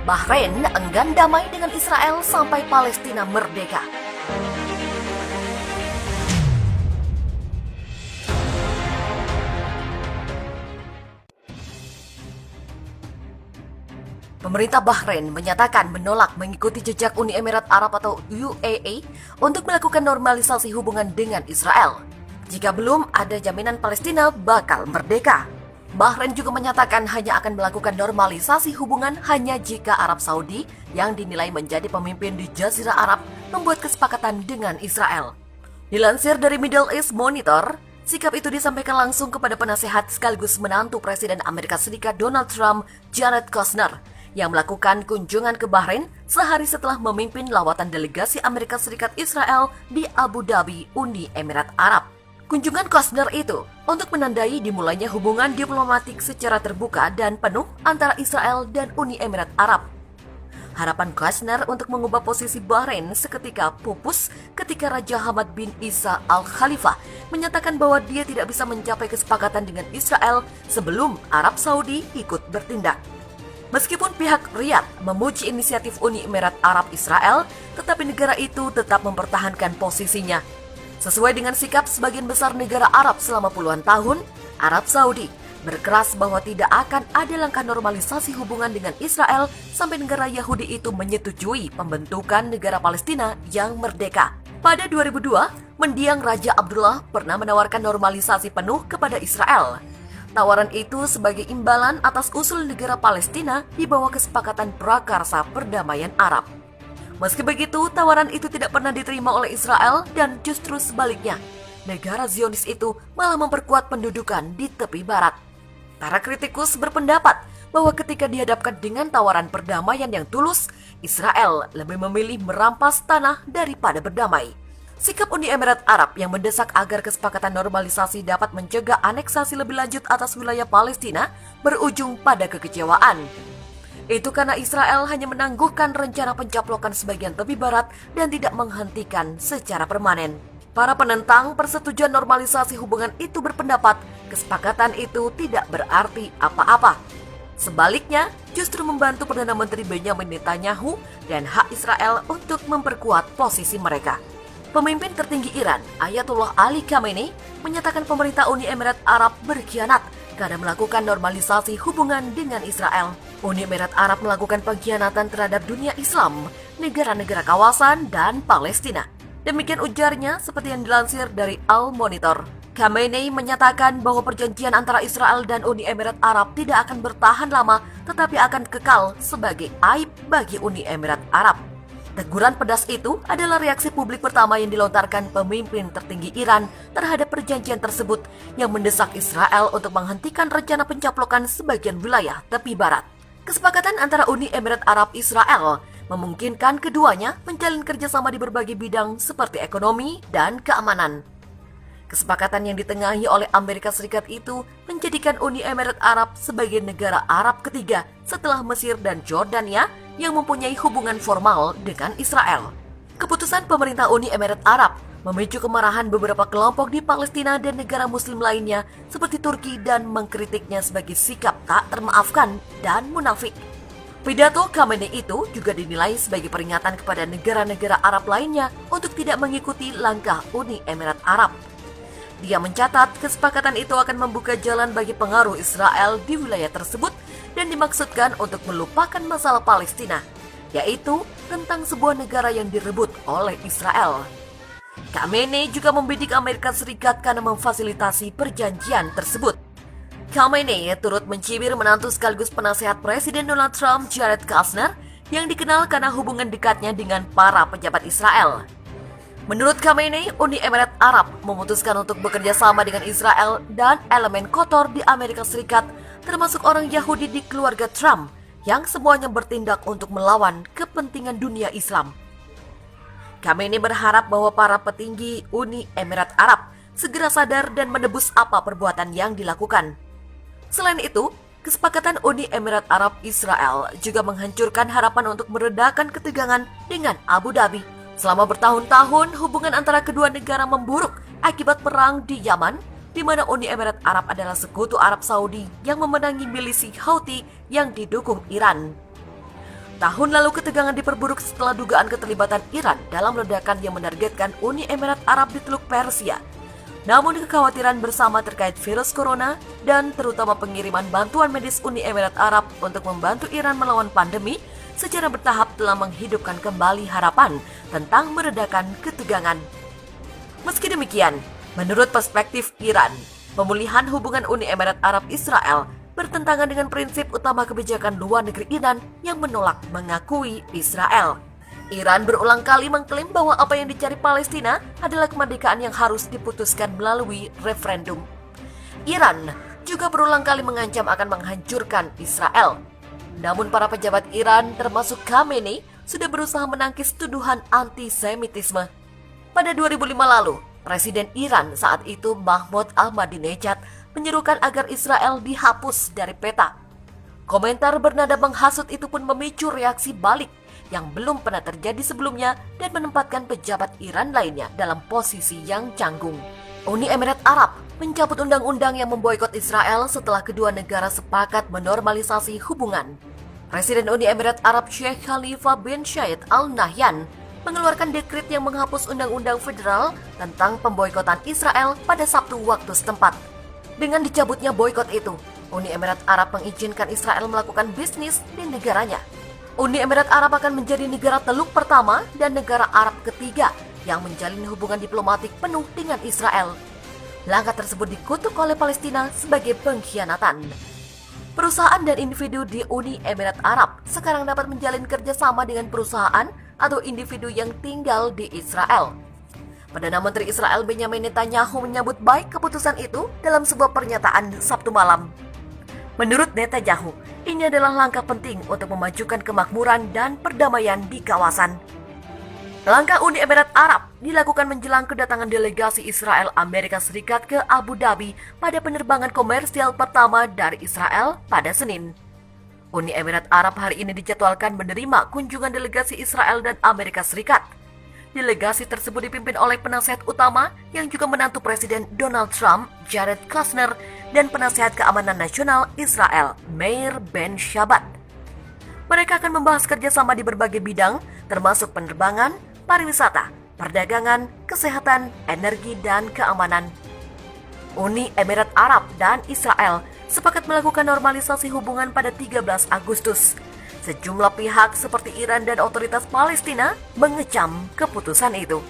Bahrain enggan damai dengan Israel sampai Palestina merdeka. Pemerintah Bahrain menyatakan menolak mengikuti jejak Uni Emirat Arab atau UAE untuk melakukan normalisasi hubungan dengan Israel. Jika belum ada jaminan Palestina bakal merdeka. Bahrain juga menyatakan hanya akan melakukan normalisasi hubungan hanya jika Arab Saudi yang dinilai menjadi pemimpin di Jazirah Arab membuat kesepakatan dengan Israel. Dilansir dari Middle East Monitor, sikap itu disampaikan langsung kepada penasehat sekaligus menantu Presiden Amerika Serikat Donald Trump, Jared Kushner, yang melakukan kunjungan ke Bahrain sehari setelah memimpin lawatan delegasi Amerika Serikat Israel di Abu Dhabi, Uni Emirat Arab. Kunjungan Kushner itu untuk menandai dimulainya hubungan diplomatik secara terbuka dan penuh antara Israel dan Uni Emirat Arab. Harapan Kushner untuk mengubah posisi Bahrain seketika pupus ketika Raja Hamad bin Isa Al Khalifah menyatakan bahwa dia tidak bisa mencapai kesepakatan dengan Israel sebelum Arab Saudi ikut bertindak. Meskipun pihak Riyadh memuji inisiatif Uni Emirat Arab Israel, tetapi negara itu tetap mempertahankan posisinya. Sesuai dengan sikap sebagian besar negara Arab selama puluhan tahun, Arab Saudi berkeras bahwa tidak akan ada langkah normalisasi hubungan dengan Israel sampai negara Yahudi itu menyetujui pembentukan negara Palestina yang merdeka. Pada 2002, mendiang Raja Abdullah pernah menawarkan normalisasi penuh kepada Israel. Tawaran itu sebagai imbalan atas usul negara Palestina di bawah kesepakatan prakarsa perdamaian Arab. Meski begitu, tawaran itu tidak pernah diterima oleh Israel dan justru sebaliknya, negara Zionis itu malah memperkuat pendudukan di tepi barat. Para kritikus berpendapat bahwa ketika dihadapkan dengan tawaran perdamaian yang tulus, Israel lebih memilih merampas tanah daripada berdamai. Sikap Uni Emirat Arab yang mendesak agar kesepakatan normalisasi dapat mencegah aneksasi lebih lanjut atas wilayah Palestina berujung pada kekecewaan. Itu karena Israel hanya menangguhkan rencana pencaplokan sebagian tepi barat dan tidak menghentikan secara permanen. Para penentang persetujuan normalisasi hubungan itu berpendapat kesepakatan itu tidak berarti apa-apa. Sebaliknya, justru membantu Perdana Menteri Benjamin Netanyahu dan hak Israel untuk memperkuat posisi mereka. Pemimpin tertinggi Iran, Ayatollah Ali Khamenei, menyatakan pemerintah Uni Emirat Arab berkhianat karena melakukan normalisasi hubungan dengan Israel. Uni Emirat Arab melakukan pengkhianatan terhadap dunia Islam, negara-negara kawasan, dan Palestina. Demikian ujarnya seperti yang dilansir dari Al Monitor. Khamenei menyatakan bahwa perjanjian antara Israel dan Uni Emirat Arab tidak akan bertahan lama, tetapi akan kekal sebagai aib bagi Uni Emirat Arab. Teguran pedas itu adalah reaksi publik pertama yang dilontarkan pemimpin tertinggi Iran terhadap perjanjian tersebut yang mendesak Israel untuk menghentikan rencana pencaplokan sebagian wilayah tepi barat. Kesepakatan antara Uni Emirat Arab Israel memungkinkan keduanya menjalin kerjasama di berbagai bidang seperti ekonomi dan keamanan. Kesepakatan yang ditengahi oleh Amerika Serikat itu menjadikan Uni Emirat Arab sebagai negara Arab ketiga setelah Mesir dan Jordania yang mempunyai hubungan formal dengan Israel. Keputusan pemerintah Uni Emirat Arab memicu kemarahan beberapa kelompok di Palestina dan negara muslim lainnya seperti Turki dan mengkritiknya sebagai sikap tak termaafkan dan munafik. Pidato Khamenei itu juga dinilai sebagai peringatan kepada negara-negara Arab lainnya untuk tidak mengikuti langkah Uni Emirat Arab. Dia mencatat kesepakatan itu akan membuka jalan bagi pengaruh Israel di wilayah tersebut dan dimaksudkan untuk melupakan masalah Palestina, yaitu tentang sebuah negara yang direbut oleh Israel. Khamenei juga membidik Amerika Serikat karena memfasilitasi perjanjian tersebut. Khamenei turut mencibir menantu sekaligus penasehat Presiden Donald Trump, Jared Kushner, yang dikenal karena hubungan dekatnya dengan para pejabat Israel. Menurut Khamenei, Uni Emirat Arab memutuskan untuk bekerja sama dengan Israel dan elemen kotor di Amerika Serikat, termasuk orang Yahudi di keluarga Trump, yang semuanya bertindak untuk melawan kepentingan dunia Islam. Khamenei berharap bahwa para petinggi Uni Emirat Arab segera sadar dan menebus apa perbuatan yang dilakukan. Selain itu, kesepakatan Uni Emirat Arab Israel juga menghancurkan harapan untuk meredakan ketegangan dengan Abu Dhabi. Selama bertahun-tahun, hubungan antara kedua negara memburuk akibat perang di Yaman, di mana Uni Emirat Arab adalah sekutu Arab Saudi yang memenangi milisi Houthi yang didukung Iran. Tahun lalu ketegangan diperburuk setelah dugaan keterlibatan Iran dalam ledakan yang menargetkan Uni Emirat Arab di Teluk Persia. Namun kekhawatiran bersama terkait virus corona dan terutama pengiriman bantuan medis Uni Emirat Arab untuk membantu Iran melawan pandemi secara bertahap telah menghidupkan kembali harapan tentang meredakan ketegangan. Meski demikian, menurut perspektif Iran, pemulihan hubungan Uni Emirat Arab Israel bertentangan dengan prinsip utama kebijakan luar negeri Iran yang menolak mengakui Israel. Iran berulang kali mengklaim bahwa apa yang dicari Palestina adalah kemerdekaan yang harus diputuskan melalui referendum. Iran juga berulang kali mengancam akan menghancurkan Israel. Namun para pejabat Iran termasuk Khamenei sudah berusaha menangkis tuduhan antisemitisme. Pada 2005 lalu, Presiden Iran saat itu Mahmoud Ahmadinejad menyerukan agar Israel dihapus dari peta. Komentar bernada menghasut itu pun memicu reaksi balik yang belum pernah terjadi sebelumnya dan menempatkan pejabat Iran lainnya dalam posisi yang canggung. Uni Emirat Arab mencabut undang-undang yang memboikot Israel setelah kedua negara sepakat menormalisasi hubungan. Presiden Uni Emirat Arab Sheikh Khalifa bin Zayed Al Nahyan mengeluarkan dekret yang menghapus undang-undang federal tentang pemboikotan Israel pada Sabtu waktu setempat. Dengan dicabutnya boikot itu, Uni Emirat Arab mengizinkan Israel melakukan bisnis di negaranya. Uni Emirat Arab akan menjadi negara Teluk pertama dan negara Arab ketiga yang menjalin hubungan diplomatik penuh dengan Israel. Langkah tersebut dikutuk oleh Palestina sebagai pengkhianatan. Perusahaan dan individu di Uni Emirat Arab sekarang dapat menjalin kerjasama dengan perusahaan atau individu yang tinggal di Israel. Perdana Menteri Israel Benjamin Netanyahu menyambut baik keputusan itu dalam sebuah pernyataan Sabtu malam. Menurut Netanyahu, ini adalah langkah penting untuk memajukan kemakmuran dan perdamaian di kawasan. Langkah Uni Emirat Arab dilakukan menjelang kedatangan delegasi Israel Amerika Serikat ke Abu Dhabi pada penerbangan komersial pertama dari Israel pada Senin. Uni Emirat Arab hari ini dijadwalkan menerima kunjungan delegasi Israel dan Amerika Serikat. Delegasi tersebut dipimpin oleh penasihat utama yang juga menantu Presiden Donald Trump, Jared Kushner, dan penasihat keamanan nasional Israel, Meir Ben Shabbat. Mereka akan membahas kerjasama di berbagai bidang, termasuk penerbangan, pariwisata, perdagangan, kesehatan, energi, dan keamanan. Uni Emirat Arab dan Israel sepakat melakukan normalisasi hubungan pada 13 Agustus. Sejumlah pihak seperti Iran dan otoritas Palestina mengecam keputusan itu.